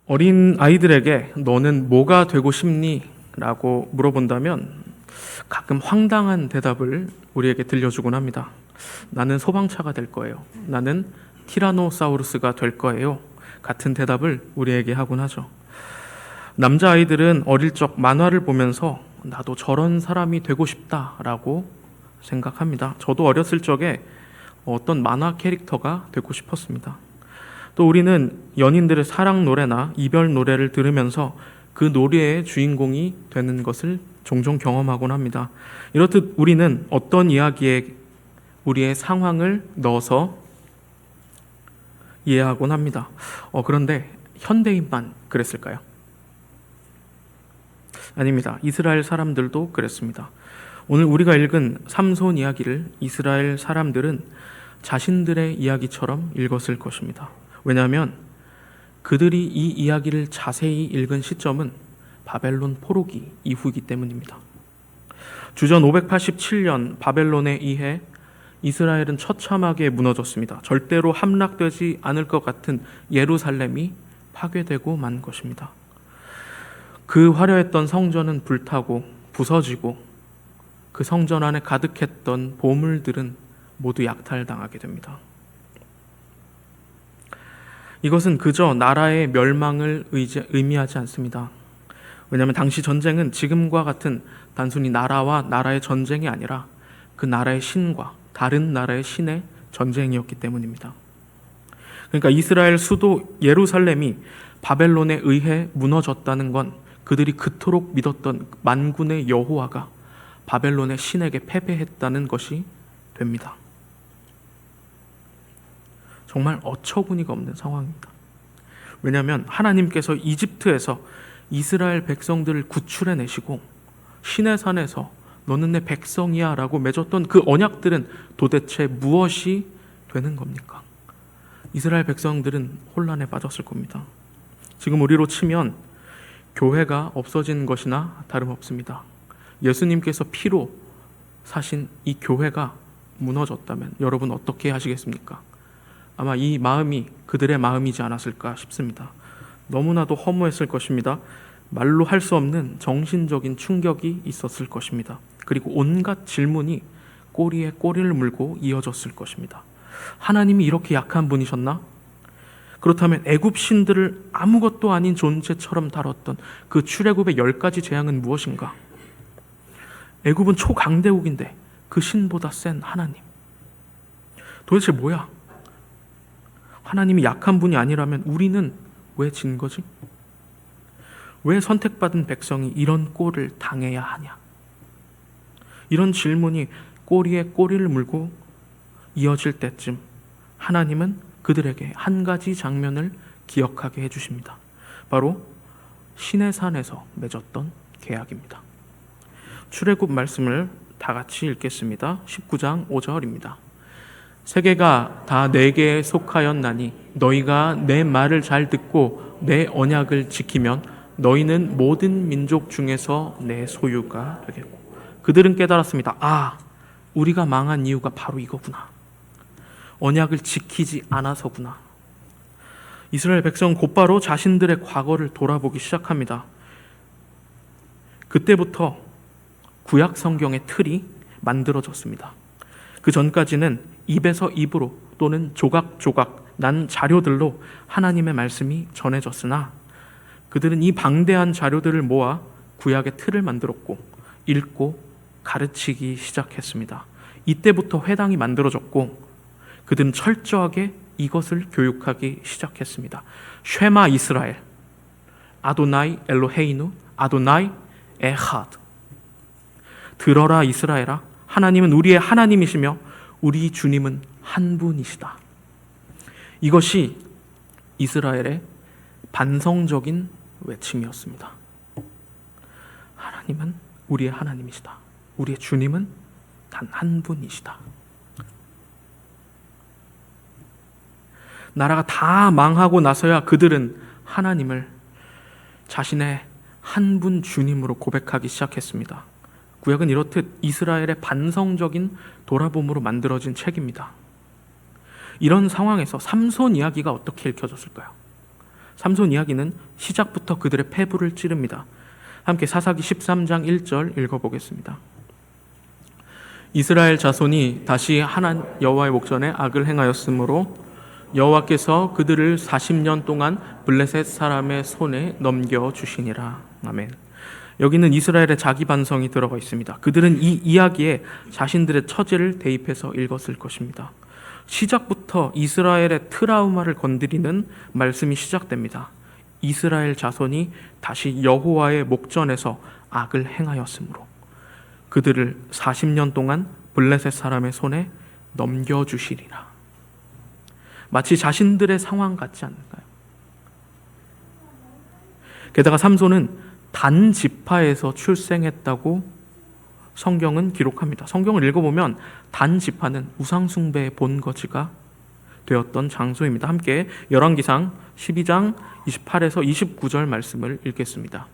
어린 아이들에게 너는 뭐가 되고 싶니? 라고 물어본다면 가끔 황당한 대답을 우리에게 들려주곤 합니다. 나는 소방차가 될 거예요. 나는 티라노사우루스가 될 거예요. 같은 대답을 우리에게 하곤 하죠. 남자아이들은 어릴 적 만화를 보면서 나도 저런 사람이 되고 싶다라고 생각합니다. 저도 어렸을 적에 어떤 만화 캐릭터가 되고 싶었습니다. 또 우리는 연인들의 사랑 노래나 이별 노래를 들으면서 그 노래의 주인공이 되는 것을 종종 경험하곤 합니다. 이렇듯 우리는 어떤 이야기에 우리의 상황을 넣어서 이해하곤 합니다. 그런데 현대인만 그랬을까요? 아닙니다. 이스라엘 사람들도 그랬습니다. 오늘 우리가 읽은 삼손 이야기를 이스라엘 사람들은 자신들의 이야기처럼 읽었을 것입니다. 왜냐하면 그들이 이 이야기를 자세히 읽은 시점은 바벨론 포로기 이후이기 때문입니다. 주전 587년 바벨론에 의해 이스라엘은 처참하게 무너졌습니다. 절대로 함락되지 않을 것 같은 예루살렘이 파괴되고 만 것입니다. 그 화려했던 성전은 불타고 부서지고 그 성전 안에 가득했던 보물들은 모두 약탈당하게 됩니다. 이것은 그저 나라의 멸망을 의미하지 않습니다. 왜냐하면 당시 전쟁은 지금과 같은 단순히 나라와 나라의 전쟁이 아니라 그 나라의 신과 다른 나라의 신의 전쟁이었기 때문입니다. 그러니까 이스라엘 수도 예루살렘이 바벨론에 의해 무너졌다는 건 그들이 그토록 믿었던 만군의 여호와가 바벨론의 신에게 패배했다는 것이 됩니다. 정말 어처구니가 없는 상황입니다. 왜냐하면 하나님께서 이집트에서 이스라엘 백성들을 구출해내시고 시내산에서 너는 내 백성이야 라고 맺었던 그 언약들은 도대체 무엇이 되는 겁니까? 이스라엘 백성들은 혼란에 빠졌을 겁니다. 지금 우리로 치면 교회가 없어진 것이나 다름없습니다. 예수님께서 피로 사신 이 교회가 무너졌다면 여러분 어떻게 하시겠습니까? 아마 이 마음이 그들의 마음이지 않았을까 싶습니다. 너무나도 허무했을 것입니다. 말로 할 수 없는 정신적인 충격이 있었을 것입니다. 그리고 온갖 질문이 꼬리에 꼬리를 물고 이어졌을 것입니다. 하나님이 이렇게 약한 분이셨나? 그렇다면 애굽 신들을 아무것도 아닌 존재처럼 다뤘던 그 출애굽의 10가지 재앙은 무엇인가? 애굽은 초강대국인데 그 신보다 센 하나님. 도대체 뭐야? 하나님이 약한 분이 아니라면 우리는 왜 진 거지? 왜 선택받은 백성이 이런 꼴을 당해야 하냐? 이런 질문이 꼬리에 꼬리를 물고 이어질 때쯤 하나님은 그들에게 한 가지 장면을 기억하게 해주십니다. 바로 시내산에서 맺었던 계약입니다. 출애굽 말씀을 다 같이 읽겠습니다. 19장 5절입니다. 세계가 다 내게 속하였나니 너희가 내 말을 잘 듣고 내 언약을 지키면 너희는 모든 민족 중에서 내 소유가 되겠고. 그들은 깨달았습니다. 우리가 망한 이유가 바로 이거구나. 언약을 지키지 않아서구나. 이스라엘 백성 곧바로 자신들의 과거를 돌아보기 시작합니다. 그때부터 구약 성경의 틀이 만들어졌습니다. 그 전까지는 입에서 입으로 또는 조각조각 난 자료들로 하나님의 말씀이 전해졌으나 그들은 이 방대한 자료들을 모아 구약의 틀을 만들었고 읽고 가르치기 시작했습니다. 이때부터 회당이 만들어졌고 그들은 철저하게 이것을 교육하기 시작했습니다. 쉐마 이스라엘, 아도나이 엘로헤이누, 아도나이 에하드. 들어라 이스라엘아, 하나님은 우리의 하나님이시며 우리 주님은 한 분이시다. 이것이 이스라엘의 반성적인 외침이었습니다. 하나님은 우리의 하나님이시다. 우리의 주님은 단 한 분이시다. 나라가 다 망하고 나서야 그들은 하나님을 자신의 한 분 주님으로 고백하기 시작했습니다. 구약은 이렇듯 이스라엘의 반성적인 돌아봄으로 만들어진 책입니다. 이런 상황에서 삼손 이야기가 어떻게 읽혀졌을까요? 삼손 이야기는 시작부터 그들의 패부를 찌릅니다. 함께 사사기 13장 1절 읽어보겠습니다. 이스라엘 자손이 다시 여호와의 목전에 악을 행하였으므로 여호와께서 그들을 40년 동안 블레셋 사람의 손에 넘겨주시니라. 아멘. 여기는 이스라엘의 자기 반성이 들어가 있습니다. 그들은 이 이야기에 자신들의 처지를 대입해서 읽었을 것입니다. 시작부터 이스라엘의 트라우마를 건드리는 말씀이 시작됩니다. 이스라엘 자손이 다시 여호와의 목전에서 악을 행하였으므로 그들을 40년 동안 블레셋 사람의 손에 넘겨주시리라. 마치 자신들의 상황 같지 않을까요? 게다가 삼손은 단 지파에서 출생했다고 성경은 기록합니다. 성경을 읽어보면 단 지파는 우상숭배의 본거지가 되었던 장소입니다. 함께 열왕기상 12장 28에서 29절 말씀을 읽겠습니다.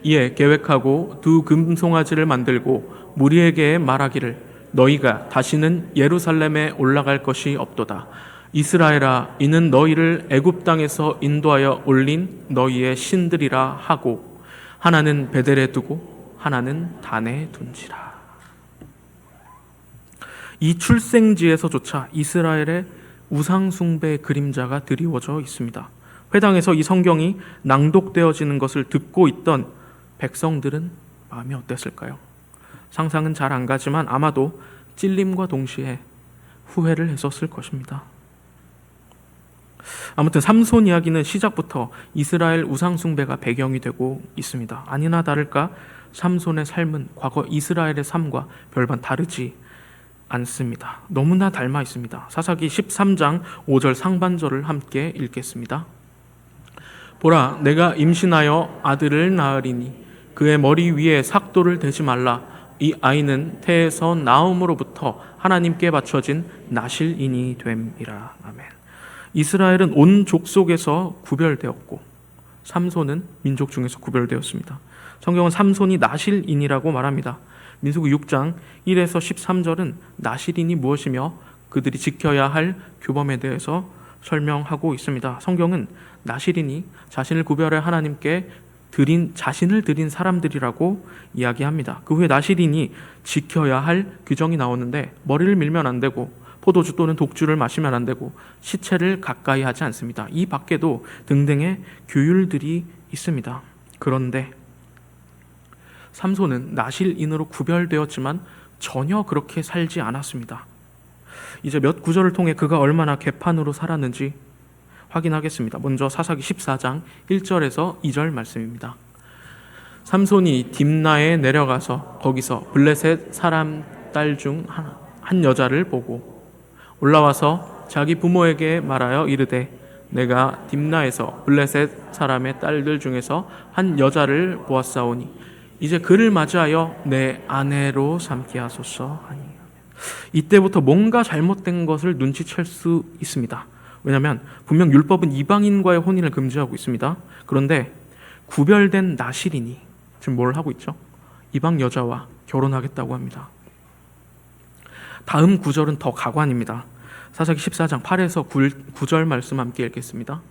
이에 계획하고 두 금송아지를 만들고 무리에게 말하기를 너희가 다시는 예루살렘에 올라갈 것이 없도다. 이스라엘아, 이는 너희를 애굽 땅에서 인도하여 올린 너희의 신들이라 하고 하나는 베델에 두고 하나는 단에 둔지라. 이 출생지에서조차 이스라엘의 우상숭배의 그림자가 드리워져 있습니다. 회당에서 이 성경이 낭독되어지는 것을 듣고 있던 백성들은 마음이 어땠을까요? 상상은 잘 안 가지만 아마도 찔림과 동시에 후회를 했었을 것입니다. 아무튼 삼손 이야기는 시작부터 이스라엘 우상숭배가 배경이 되고 있습니다. 아니나 다를까 삼손의 삶은 과거 이스라엘의 삶과 별반 다르지 않습니다. 너무나 닮아 있습니다. 사사기 13장 5절 상반절을 함께 읽겠습니다. 보라, 내가 임신하여 아들을 낳으리니 그의 머리 위에 삭도를 대지 말라. 이 아이는 태에서 나옴으로부터 하나님께 바쳐진 나실인이 됨이라. 아멘. 이스라엘은 온 족속에서 구별되었고 삼손은 민족 중에서 구별되었습니다. 성경은 삼손이 나실인이라고 말합니다. 민수기 6장 1에서 13절은 나실인이 무엇이며 그들이 지켜야 할 규범에 대해서 설명하고 있습니다. 성경은 나실인이 자신을 구별해 하나님께 자신을 드린 사람들이라고 이야기합니다. 그 후에 나실인이 지켜야 할 규정이 나오는데 머리를 밀면 안 되고 포도주 또는 독주를 마시면 안 되고 시체를 가까이 하지 않습니다. 이 밖에도 등등의 규율들이 있습니다. 그런데 삼손은 나실인으로 구별되었지만 전혀 그렇게 살지 않았습니다. 이제 몇 구절을 통해 그가 얼마나 개판으로 살았는지 확인하겠습니다. 먼저 사사기 14장 1절에서 2절 말씀입니다. 삼손이 딥나에 내려가서 거기서 블레셋 사람 딸 중 한 여자를 보고 올라와서 자기 부모에게 말하여 이르되 내가 딥나에서 블레셋 사람의 딸들 중에서 한 여자를 보았사오니 이제 그를 맞이하여 내 아내로 삼게 하소서 하니. 이때부터 뭔가 잘못된 것을 눈치챌 수 있습니다. 왜냐하면 분명 율법은 이방인과의 혼인을 금지하고 있습니다. 그런데 구별된 나실인이 지금 뭘 하고 있죠? 이방 여자와 결혼하겠다고 합니다. 다음 구절은 더 가관입니다. 사사기 14장 8에서 9절 말씀 함께 읽겠습니다.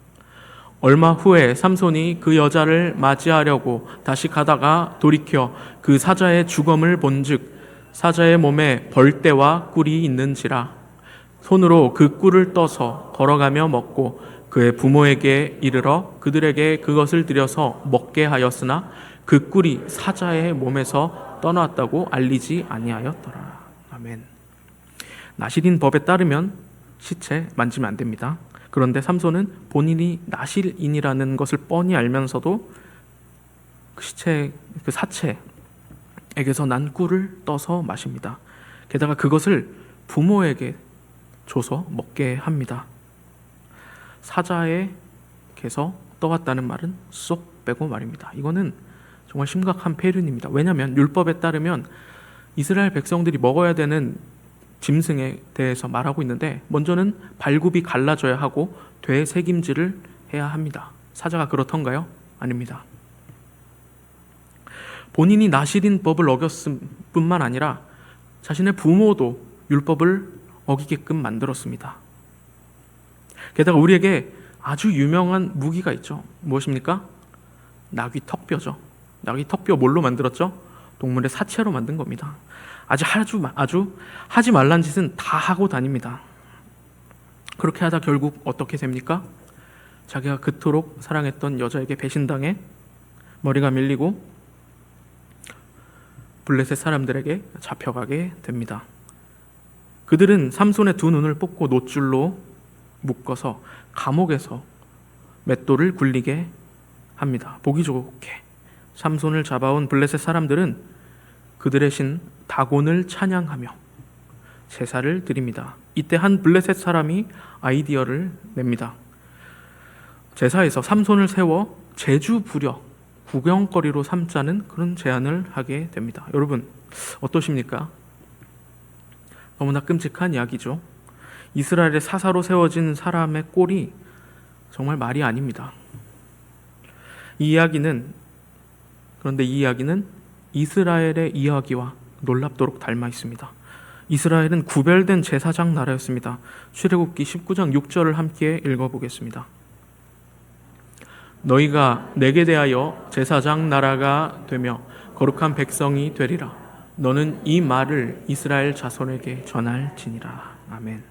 얼마 후에 삼손이 그 여자를 맞이하려고 다시 가다가 돌이켜 그 사자의 주검을 본즉 사자의 몸에 벌떼와 꿀이 있는지라. 손으로 그 꿀을 떠서 걸어가며 먹고 그의 부모에게 이르러 그들에게 그것을 드려서 먹게 하였으나 그 꿀이 사자의 몸에서 떠났다고 알리지 아니하였더라. 아멘. 나실인 법에 따르면 시체 만지면 안 됩니다. 그런데 삼손은 본인이 나실인이라는 것을 뻔히 알면서도 그 사체에게서 난 꿀을 떠서 마십니다. 게다가 그것을 부모에게 줘서 먹게 합니다. 사자에게서 떠왔다는 말은 쏙 빼고 말입니다. 이거는 정말 심각한 폐륜입니다. 왜냐하면 율법에 따르면 이스라엘 백성들이 먹어야 되는 짐승에 대해서 말하고 있는데 먼저는 발굽이 갈라져야 하고 되새김질을 해야 합니다. 사자가 그렇던가요? 아닙니다. 본인이 나실인 법을 어겼을 뿐만 아니라 자신의 부모도 율법을 어기게끔 만들었습니다. 게다가 우리에게 아주 유명한 무기가 있죠. 무엇입니까? 나귀 턱뼈죠. 나귀 턱뼈 뭘로 만들었죠? 동물의 사체로 만든 겁니다. 아주 하지 말란 짓은 다 하고 다닙니다. 그렇게 하다 결국 어떻게 됩니까? 자기가 그토록 사랑했던 여자에게 배신당해 머리가 밀리고 블레셋 사람들에게 잡혀가게 됩니다. 그들은 삼손의 두 눈을 뽑고 놋줄로 묶어서 감옥에서 맷돌을 굴리게 합니다. 보기 좋게 삼손을 잡아온 블레셋 사람들은 그들의 신 다곤을 찬양하며 제사를 드립니다. 이때 한 블레셋 사람이 아이디어를 냅니다. 제사에서 삼손을 세워 제주 부려 구경거리로 삼자는 그런 제안을 하게 됩니다. 여러분 어떠십니까? 너무나 끔찍한 이야기죠. 이스라엘의 사사로 세워진 사람의 꼴이 정말 말이 아닙니다. 그런데 이 이야기는 이스라엘의 이야기와 놀랍도록 닮아 있습니다. 이스라엘은 구별된 제사장 나라였습니다. 출애굽기 19장 6절을 함께 읽어보겠습니다. 너희가 내게 대하여 제사장 나라가 되며 거룩한 백성이 되리라. 너는 이 말을 이스라엘 자손에게 전할지니라. 아멘.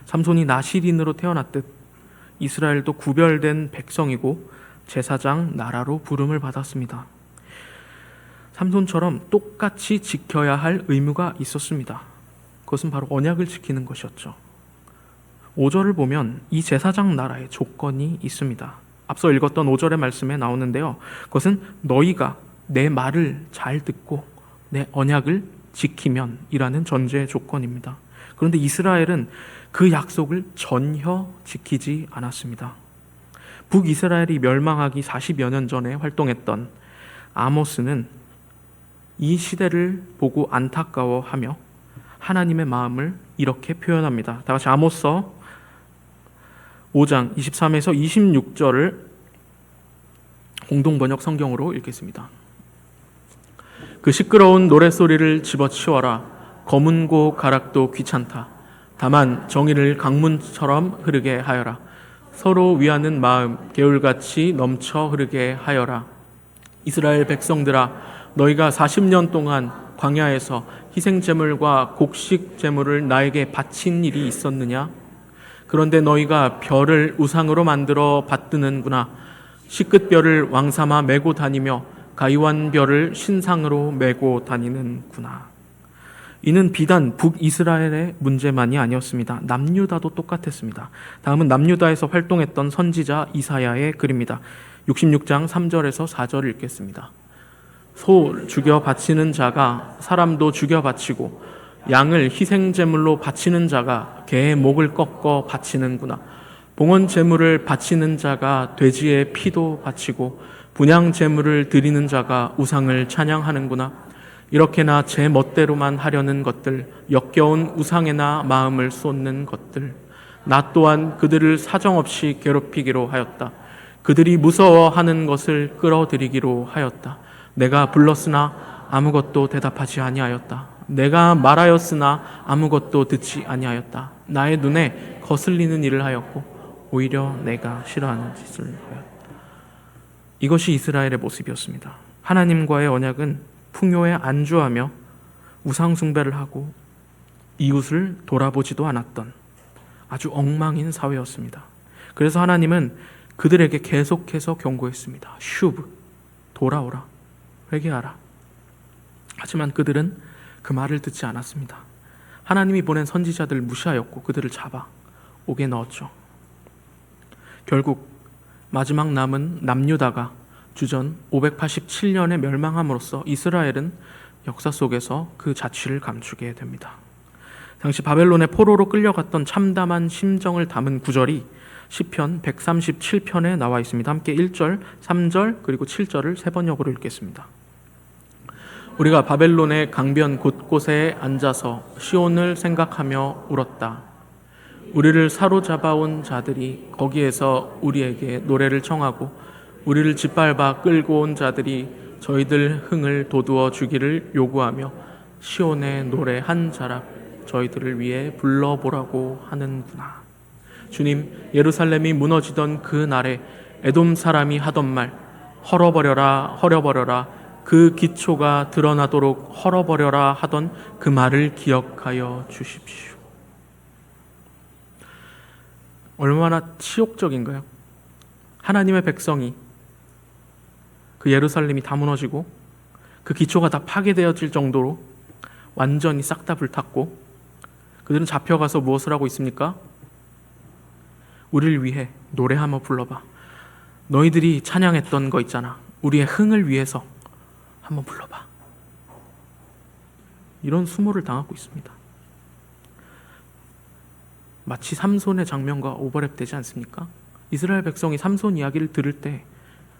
삼손이 나실인으로 태어났듯 이스라엘도 구별된 백성이고 제사장 나라로 부름을 받았습니다. 삼손처럼 똑같이 지켜야 할 의무가 있었습니다. 그것은 바로 언약을 지키는 것이었죠. 5절을 보면 이 제사장 나라의 조건이 있습니다. 앞서 읽었던 5절의 말씀에 나오는데요. 그것은 너희가 내 말을 잘 듣고 내 언약을 지키면 이라는 전제 조건입니다. 그런데 이스라엘은 그 약속을 전혀 지키지 않았습니다. 북이스라엘이 멸망하기 40여 년 전에 활동했던 아모스는 이 시대를 보고 안타까워하며 하나님의 마음을 이렇게 표현합니다. 다 같이 아모스서 5장 23에서 26절을 공동번역 성경으로 읽겠습니다. 그 시끄러운 노랫소리를 집어치워라. 검은고 가락도 귀찮다. 다만 정의를 강문처럼 흐르게 하여라. 서로 위하는 마음 개울같이 넘쳐 흐르게 하여라. 이스라엘 백성들아, 너희가 40년 동안 광야에서 희생제물과 곡식제물을 나에게 바친 일이 있었느냐? 그런데 너희가 별을 우상으로 만들어 받드는구나. 시끝별을 왕삼아 메고 다니며 가이완별을 신상으로 메고 다니는구나. 이는 비단 북이스라엘의 문제만이 아니었습니다. 남유다도 똑같았습니다. 다음은 남유다에서 활동했던 선지자 이사야의 글입니다. 66장 3절에서 4절을 읽겠습니다. 소 죽여 바치는 자가 사람도 죽여 바치고 양을 희생제물로 바치는 자가 개의 목을 꺾어 바치는구나. 봉헌제물을 바치는 자가 돼지의 피도 바치고 분향제물을 드리는 자가 우상을 찬양하는구나. 이렇게나 제 멋대로만 하려는 것들, 역겨운 우상에나 마음을 쏟는 것들, 나 또한 그들을 사정없이 괴롭히기로 하였다. 그들이 무서워하는 것을 끌어들이기로 하였다. 내가 불렀으나 아무것도 대답하지 아니하였다. 내가 말하였으나 아무것도 듣지 아니하였다. 나의 눈에 거슬리는 일을 하였고 오히려 내가 싫어하는 짓을 하였다. 이것이 이스라엘의 모습이었습니다. 하나님과의 언약은 풍요에 안주하며 우상 숭배를 하고 이웃을 돌아보지도 않았던 아주 엉망인 사회였습니다. 그래서 하나님은 그들에게 계속해서 경고했습니다. 슈브, 돌아오라, 회개하라. 하지만 그들은 그 말을 듣지 않았습니다. 하나님이 보낸 선지자들을 무시하였고 그들을 잡아 옥에 넣었죠. 결국 마지막 남은 남유다가 주전 587년에 멸망함으로써 이스라엘은 역사 속에서 그 자취를 감추게 됩니다. 당시 바벨론의 포로로 끌려갔던 참담한 심정을 담은 구절이 시편 137편에 나와 있습니다. 함께 1절, 3절 그리고 7절을 세 번역으로 읽겠습니다. 우리가 바벨론의 강변 곳곳에 앉아서 시온을 생각하며 울었다. 우리를 사로잡아온 자들이 거기에서 우리에게 노래를 청하고 우리를 짓밟아 끌고 온 자들이 저희들 흥을 돋우어 주기를 요구하며 시온의 노래 한 자락 저희들을 위해 불러보라고 하는구나. 주님, 예루살렘이 무너지던 그 날에 에돔 사람이 하던 말, 헐어버려라 헐어버려라, 그 기초가 드러나도록 헐어버려라 하던 그 말을 기억하여 주십시오. 얼마나 치욕적인가요? 하나님의 백성이, 그 예루살렘이 다 무너지고 그 기초가 다 파괴되어질 정도로 완전히 싹 다 불탔고, 그들은 잡혀가서 무엇을 하고 있습니까? 우리를 위해 노래 한번 불러봐. 너희들이 찬양했던 거 있잖아. 우리의 흥을 위해서 한번 불러봐. 이런 수모를 당하고 있습니다. 마치 삼손의 장면과 오버랩되지 않습니까? 이스라엘 백성이 삼손 이야기를 들을 때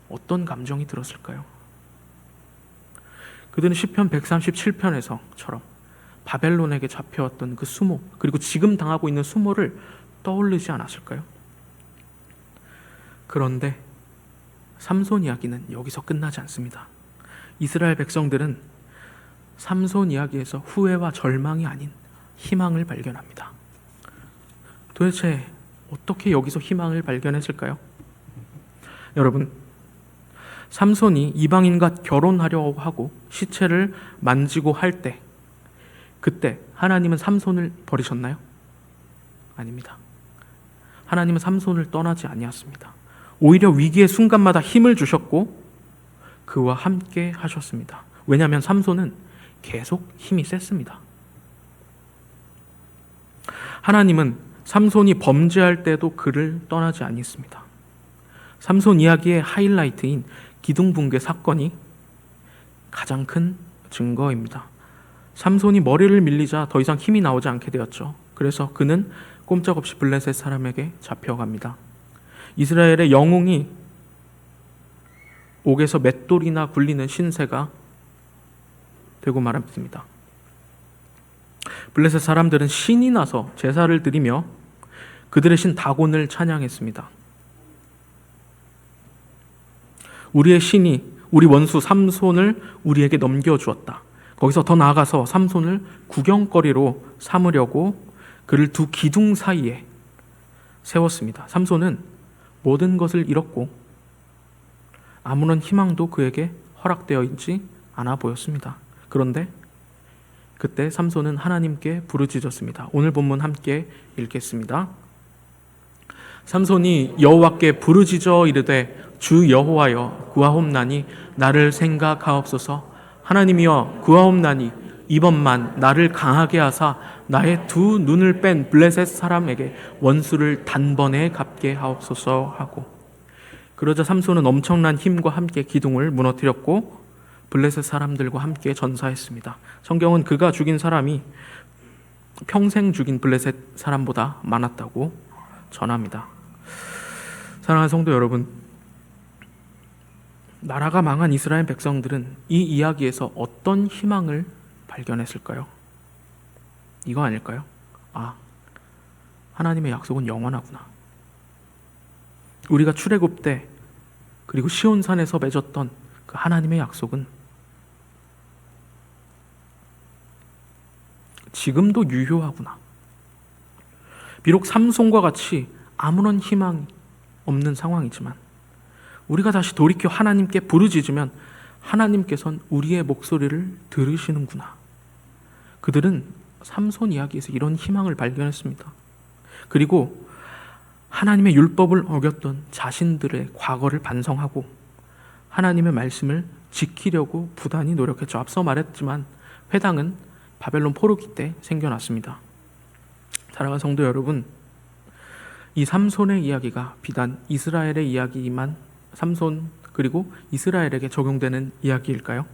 어떤 감정이 들었을까요? 그들은 시편 137편에서처럼 바벨론에게 잡혀왔던 그 수모, 그리고 지금 당하고 있는 수모를 떠올리지 않았을까요? 그런데 삼손 이야기는 여기서 끝나지 않습니다. 이스라엘 백성들은 삼손 이야기에서 후회와 절망이 아닌 희망을 발견합니다. 도대체 어떻게 여기서 희망을 발견했을까요? 여러분, 삼손이 이방인과 결혼하려고 하고 시체를 만지고 할 때, 그때 하나님은 삼손을 버리셨나요? 아닙니다. 하나님은 삼손을 떠나지 아니하셨습니다. 오히려 위기의 순간마다 힘을 주셨고 그와 함께 하셨습니다. 왜냐하면 삼손은 계속 힘이 셌습니다. 하나님은 삼손이 범죄할 때도 그를 떠나지 아니했습니다. 삼손 이야기의 하이라이트인 기둥 붕괴 사건이 가장 큰 증거입니다. 삼손이 머리를 밀리자 더 이상 힘이 나오지 않게 되었죠. 그래서 그는 꼼짝없이 블레셋 사람에게 잡혀갑니다. 이스라엘의 영웅이 옥에서 맷돌이나 굴리는 신세가 되고 말았습니다. 블레셋 사람들은 신이 나서 제사를 드리며 그들의 신 다곤을 찬양했습니다. 우리의 신이 우리 원수 삼손을 우리에게 넘겨주었다. 거기서 더 나아가서 삼손을 구경거리로 삼으려고 그를 두 기둥 사이에 세웠습니다. 삼손은 모든 것을 잃었고 아무런 희망도 그에게 허락되어 있지 않아 보였습니다. 그런데 그때 삼손은 하나님께 부르짖었습니다. 오늘 본문 함께 읽겠습니다. 삼손이 여호와께 부르짖어 이르되 주 여호와여 구하옵나니 나를 생각하옵소서. 하나님이여 구하옵나니 이번만 나를 강하게 하사 나의 두 눈을 뺀 블레셋 사람에게 원수를 단번에 갚게 하옵소서 하고, 그러자 삼손은 엄청난 힘과 함께 기둥을 무너뜨렸고 블레셋 사람들과 함께 전사했습니다. 성경은 그가 죽인 사람이 평생 죽인 블레셋 사람보다 많았다고 전합니다. 사랑하는 성도 여러분, 나라가 망한 이스라엘 백성들은 이 이야기에서 어떤 희망을 발견했을까요? 이거 아닐까요? 아, 하나님의 약속은 영원하구나. 우리가 출애굽 때 그리고 시온산에서 맺었던 그 하나님의 약속은 지금도 유효하구나. 비록 삼손과 같이 아무런 희망이 없는 상황이지만 우리가 다시 돌이켜 하나님께 부르짖으면 하나님께서는 우리의 목소리를 들으시는구나. 그들은 삼손 이야기에서 이런 희망을 발견했습니다. 그리고 하나님의 율법을 어겼던 자신들의 과거를 반성하고 하나님의 말씀을 지키려고 부단히 노력했죠. 앞서 말했지만 회당은 바벨론 포로기 때 생겨났습니다. 사랑하는 성도 여러분, 이 삼손의 이야기가 비단 이스라엘의 이야기만 삼손 그리고 이스라엘에게 적용되는 이야기일까요?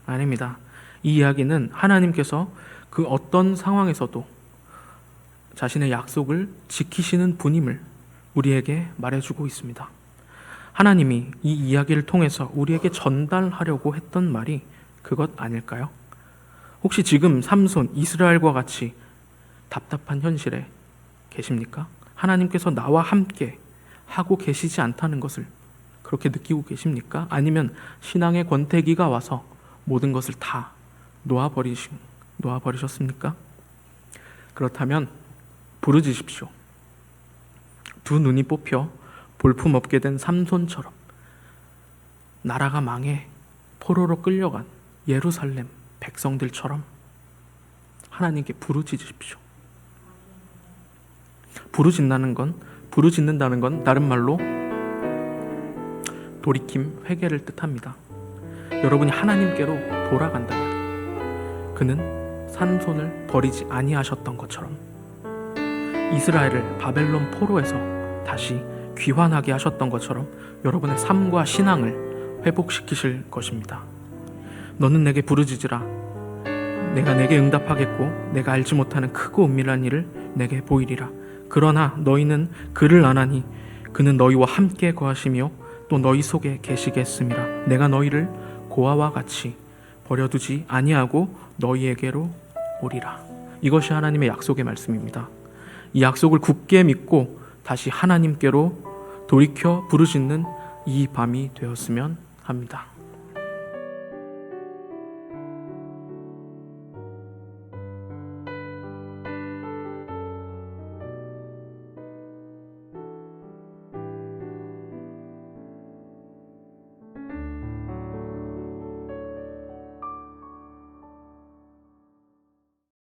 아닙니다. 이 이야기는 하나님께서 그 어떤 상황에서도 자신의 약속을 지키시는 분임을 우리에게 말해주고 있습니다. 하나님이 이 이야기를 통해서 우리에게 전달하려고 했던 말이 그것 아닐까요? 혹시 지금 삼손, 이스라엘과 같이 답답한 현실에 계십니까? 하나님께서 나와 함께 하고 계시지 않다는 것을 그렇게 느끼고 계십니까? 아니면 신앙의 권태기가 와서 모든 것을 다 놓아버리셨습니까? 그렇다면 부르짖으십시오. 두 눈이 뽑혀 볼품없게 된 삼손처럼 나라가 망해 포로로 끌려간 예루살렘 백성들처럼 하나님께 부르짖으십시오. 부르짖는다는 건 다른 말로 돌이킴, 회개를 뜻합니다. 여러분이 하나님께로 돌아간다면 그는 삼손을 버리지 아니하셨던 것처럼 이스라엘을 바벨론 포로에서 다시 귀환하게 하셨던 것처럼 여러분의 삶과 신앙을 회복시키실 것입니다. 너는 내게 부르짖으라. 내가 내게 응답하겠고 내가 알지 못하는 크고 은밀한 일을 내게 보이리라. 그러나 너희는 그를 아나니 그는 너희와 함께 거하시며 또 너희 속에 계시겠음이라. 내가 너희를 고아와 같이 버려두지 아니하고 너희에게로 오리라. 이것이 하나님의 약속의 말씀입니다. 이 약속을 굳게 믿고 다시 하나님께로 돌이켜 부르짖는 이 밤이 되었으면 합니다.